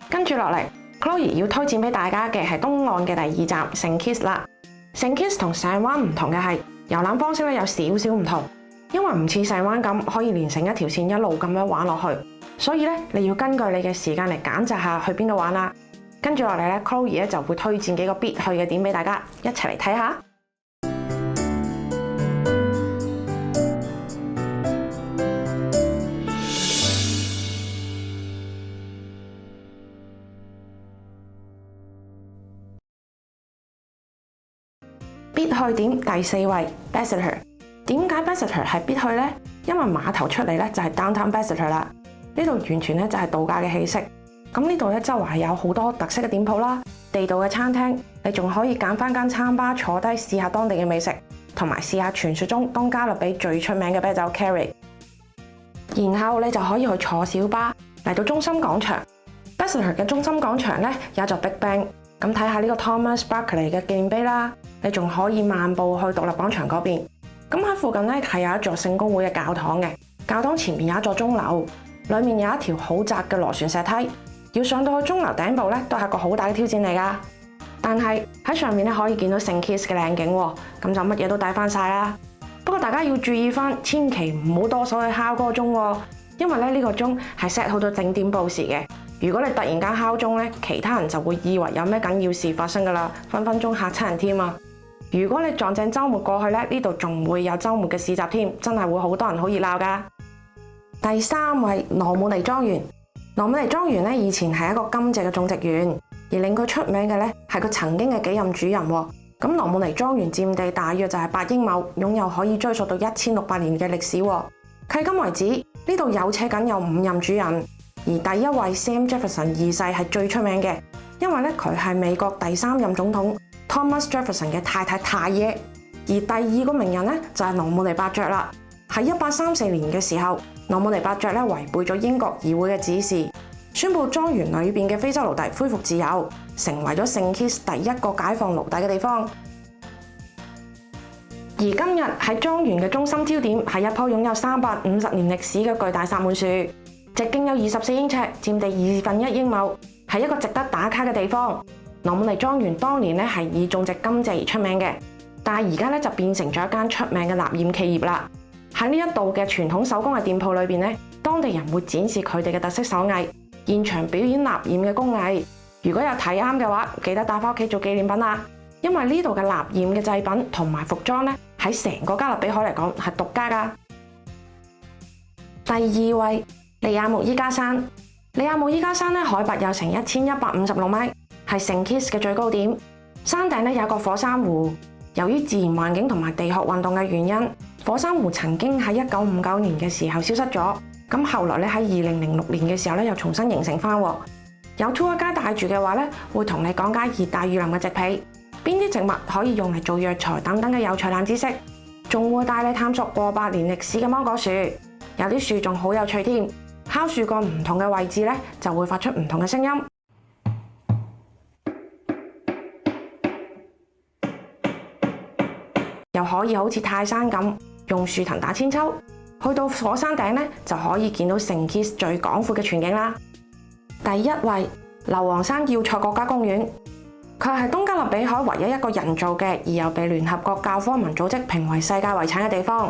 跟住落嚟 ，Chloe 要推薦俾大家嘅係東岸嘅第2站聖 Kitts 啦。聖 Kitts 同上灣唔同嘅係遊覽方式咧有少少唔同，因為唔似上灣咁可以連成一條線一路咁樣玩落去，所以咧你要根據你嘅時間嚟揀擇下去邊度玩啦。跟住落嚟咧 ，Chloe 咧就會推薦幾個必去嘅點俾大家一齊嚟睇下。必去點第4位 Basseterre。點解 Basseterre 係必去呢？因為碼頭出嚟咧就係 Downtown Basseterre 啦。呢度完全咧就係度假嘅氣息。咁呢度咧周圍有好多特色嘅店鋪啦，地道嘅餐廳，你仲可以揀翻間餐吧坐低試下當地嘅美食，同埋試下傳說中東加勒比最出名嘅啤酒 Carry。然後你就可以去坐小巴嚟到中心廣場。Basseterre 嘅中心廣場咧有一座 Big Ben， 咁睇下呢個 Thomas Berkeley 嘅紀念碑啦。你仲可以漫步去獨立廣場嗰邊。咁喺附近咧係有一座聖公會嘅教堂嘅，教堂前面有一座鐘樓，裡面有一條好窄嘅螺旋石梯，要上到去鐘樓頂部咧都係一個好大嘅挑戰嚟㗎。但係喺上面咧可以見到聖 Kitts 嘅靚景喎，咁就乜嘢都帶翻晒啦。不過大家要注意翻，千祈唔好多手去敲嗰個鐘喎，因為咧呢個鐘係 set 好咗整點報時嘅。如果你突然間敲鐘咧，其他人就會以為有咩緊要事發生㗎啦，分分鐘嚇親人添啊！如果你撞正週末過去咧，呢度仲會有週末嘅市集添，真係會好多人好熱鬧㗎。第3位羅姆尼莊園。羅姆尼莊園咧以前係一個甘蔗嘅種植園，而令佢出名嘅咧係佢曾經嘅幾任主人喎。咁羅姆尼莊園佔地大約就係8英畝，擁有可以追溯到1600年嘅歷史喎。迄今為止，呢度有且僅有5任主人，而第1位 Sam Jefferson 2世係最出名嘅，因為咧佢係美國第3任總統 Thomas Jefferson 嘅太爺。而第2個名人咧就係羅姆尼伯爵啦。喺1834年嘅時候，羅姆尼伯爵咧違背咗英國議會嘅指示，宣布莊園裏邊嘅非洲奴隸恢復自由，成為咗聖 Kitts 第一個解放奴隸嘅地方。而今日喺莊園嘅中心焦點係一棵擁有350年歷史嘅巨大薩滿樹，直徑有24英尺，佔地1/2英畝，係一個值得打卡嘅地方。羅姆尼莊園當年咧係以種植甘蔗而出名嘅，但係而家咧就變成咗一間出名嘅蠟染企業啦。喺呢一度嘅傳統手工藝店鋪裏邊咧，當地人會展示佢哋嘅特色手藝，現場表演蠟染嘅工藝。如果有睇啱嘅話，記得帶翻屋企做紀念品啦。因為呢度嘅蠟染嘅製品同埋服裝咧，喺成個加勒比海嚟講係獨家㗎。第2位利亞穆伊加山。利亞穆伊加山咧海拔有成1156米，係聖 Kitts 嘅最高點。山頂咧有一個火山湖。由於自然環境同埋地殼運動嘅原因，火山湖曾經喺1959年嘅時候消失咗。咁後來咧喺2006年嘅時候咧又重新形成翻。有 tour guide 帶住嘅話咧，會同你講解熱帶雨林嘅植被，邊啲植物可以用嚟做藥材等等嘅有趣冷知識，仲會帶你探索過百年歷史嘅芒果樹。有啲樹仲好有趣添，敲樹幹唔同嘅位置咧就會發出唔同嘅聲音。又可以好似泰山咁用樹藤打千秋，去到火山頂咧就可以見到聖 Kitts 最廣闊嘅全景啦。第1位硫磺山要塞國家公園，佢係東加勒比海唯一一個人造嘅而又被聯合國教科文組織評為世界遺產嘅地方。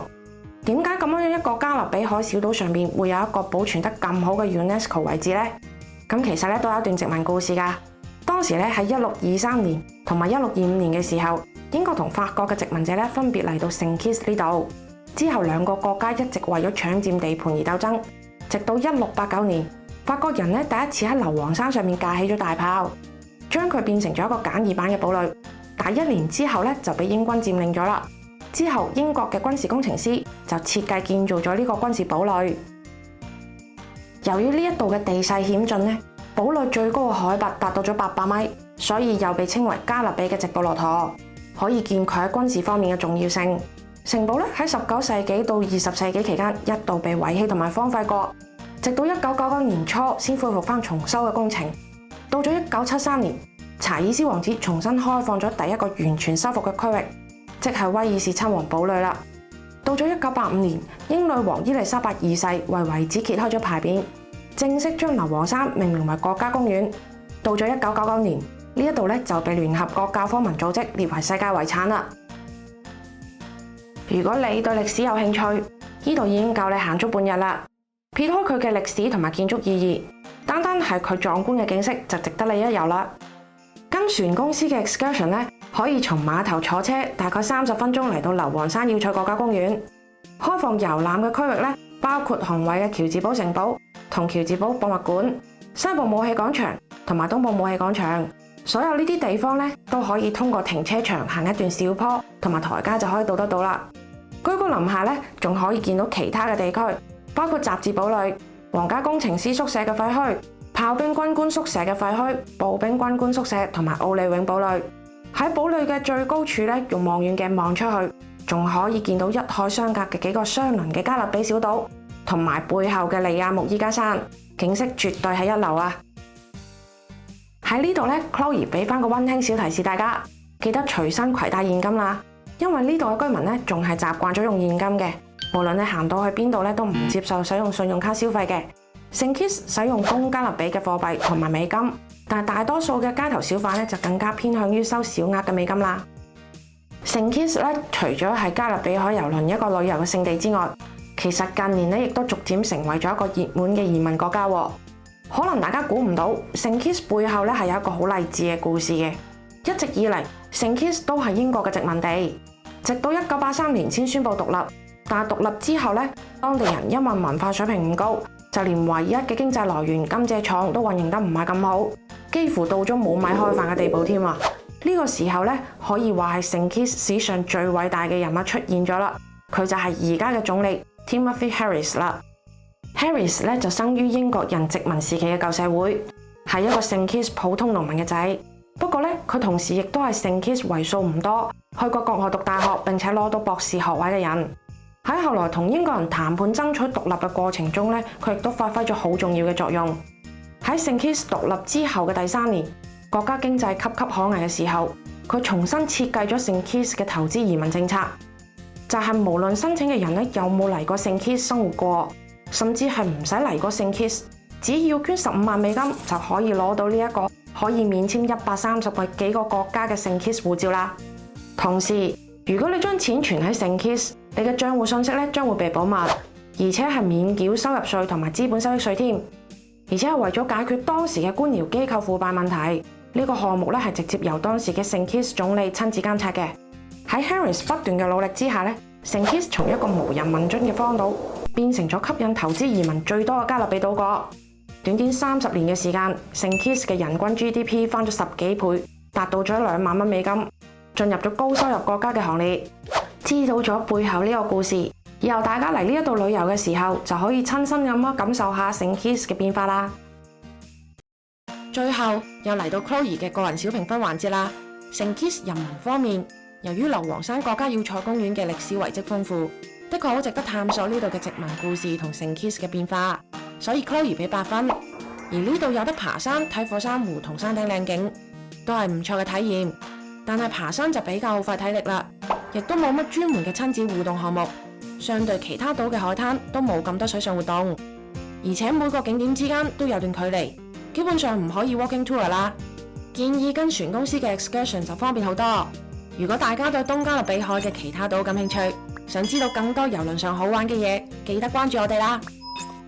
點解咁樣一個加勒比海小島上面會有一個保存得咁好嘅 UNESCO 位置呢？咁其實咧都有一段殖民故事㗎。當時咧喺1623年同埋1625年嘅時候，英國同法國嘅殖民者咧分別嚟到聖 Kitts 呢度，之後兩個國家一直為咗搶佔地盤而鬥爭，直到1689年，法國人咧第一次喺硫磺山上面架起咗大炮，將佢變成咗一個簡易版嘅堡壘。但1年之後咧就俾英軍佔領咗啦。之後英國嘅軍事工程師就設計建造咗呢個軍事堡壘。由於呢一度嘅地勢險峻咧，堡壘最高嘅海拔達到咗800米，所以又被稱為加勒比嘅直布羅陀。可以見佢喺軍事方面嘅重要性。城堡咧喺19世紀到20世紀期間一度被遺棄同埋荒廢過，直到1999年初先恢復翻重修嘅工程。到咗1973年，查爾斯王子重新開放咗第一個完全修復嘅區域，即係威爾士親王堡壘啦。到咗1985年，英女王伊麗莎白2世為遺址揭開咗牌匾，正式將硫磺山命名為國家公園。到咗1999年，呢一度咧就被聯合國教科文組織列為世界遺產啦。如果你對歷史有興趣，呢度已經夠你行足半日啦。撇開佢嘅歷史同埋建築意義，單單係佢壯觀嘅景色就值得你一遊啦。跟船公司嘅 excursion 咧，可以從碼頭坐車大概30分鐘嚟到硫磺山要塞國家公園。開放遊覽嘅區域咧，包括雄偉嘅喬治堡城堡同喬治堡博物館、西部武器廣場同埋東部武器廣場。所有呢啲地方咧都可以通過停車場行一段小坡同埋台階就可以到得到啦。居高臨下咧，仲可以見到其他嘅地區，包括集字堡壘、皇家工程師宿舍嘅廢墟、炮兵軍官宿舍嘅廢墟、步兵軍官宿舍同埋奧利永堡壘。喺堡壘嘅最高處咧，用望遠鏡望出去，仲可以見到一海相隔嘅幾個相鄰嘅加勒比小島，同埋背後嘅利亞穆伊加山，景色絕對係一流啊！喺呢度咧 ，Chloe 俾翻個溫馨小提示大家，記得隨身攜帶現金啦，因為呢度嘅居民咧仲係習慣咗用現金嘅。無論你行到去邊度咧，都唔接受使用信用卡消費嘅。聖 Kitts 使用東加勒比嘅貨幣同埋美金，但係大多數嘅街頭小販咧就更加偏向於收小額嘅美金啦。聖 Kitts 咧除咗係加勒比海郵輪一個旅遊嘅勝地之外，其實近年咧亦都逐漸成為咗一個熱門嘅移民國家。可能大家估唔到，聖 Kitts 背後咧係有一個好勵志嘅故事嘅。一直以嚟，聖 Kitts 都係英國嘅殖民地，直到1983年先宣布獨立。但係獨立之後咧，當地人因為文化水平唔高，就連唯一嘅經濟來源甘蔗廠都運營得唔係咁好，幾乎到咗冇米開飯嘅地步添啊！呢個時候咧，可以話係聖 Kitts 史上最偉大嘅人物出現咗啦。佢就係而家嘅總理 Timothy Harris 啦。Harris 咧就生於英國人殖民時期嘅舊社會，係一個聖 Kitts 普通農民嘅仔。不過咧，佢同時亦都係聖 Kitts為數唔多去過國外讀大學並且攞到博士學位嘅人。喺後來同英國人談判爭取獨立嘅過程中咧，佢亦都發揮咗好重要嘅作用。喺聖 Kitts 獨立之後嘅第3年，國家經濟岌岌可危嘅時候，佢重新設計咗聖 Kitts 嘅投資移民政策，就係無論申請嘅人咧有冇嚟過聖 Kitts 生活過，甚至係唔使嚟過聖 Kitts，只要捐15萬美金就可以攞到呢一個可以免簽130幾個國家嘅聖 Kitts 護照啦。同時，如果你將錢存喺聖 Kitts，你嘅賬戶信息咧將會被保密，而且係免繳收入稅同埋資本收益稅添。而且係為咗解決當時嘅官僚機構腐敗問題，呢個項目咧係直接由當時嘅聖 Kitts 總理親自監察嘅。喺 Harris 不斷嘅努力之下咧，聖 Kitts 從一個無人問津嘅荒島變成咗吸引投資移民最多嘅加勒比島國。短短30年嘅時間，聖 Kitts 嘅人均 GDP 翻咗10幾倍，達到咗2萬蚊美金，進入咗高收入國家嘅行列。知道咗背後呢個故事，以後大家嚟呢一度旅遊嘅時候，就可以親身咁感受下聖 Kitts 嘅變化啦。最後又嚟到 Chloe 嘅個人小評分環節啦。聖 Kitts 人民方面，由於硫磺山國家要塞公園嘅歷史遺跡豐富，的確好值得探索呢度嘅殖民故事同聖 Kitts 嘅變化，所以 Chloe 俾8分。而呢度有得爬山、睇火山湖同山頂靚景，都係唔錯嘅體驗。但係爬山就比較耗費體力啦，亦都冇乜專門嘅親子互動項目，相對其他島嘅海灘都冇咁多水上活動，而且每個景點之間都有段距離，基本上唔可以 walking tour 啦。建議跟船公司嘅 excursion 就方便好多。如果大家對東加勒比海嘅其他島感興趣，想知道更多郵輪上好玩嘅嘢，記得關注我哋啦。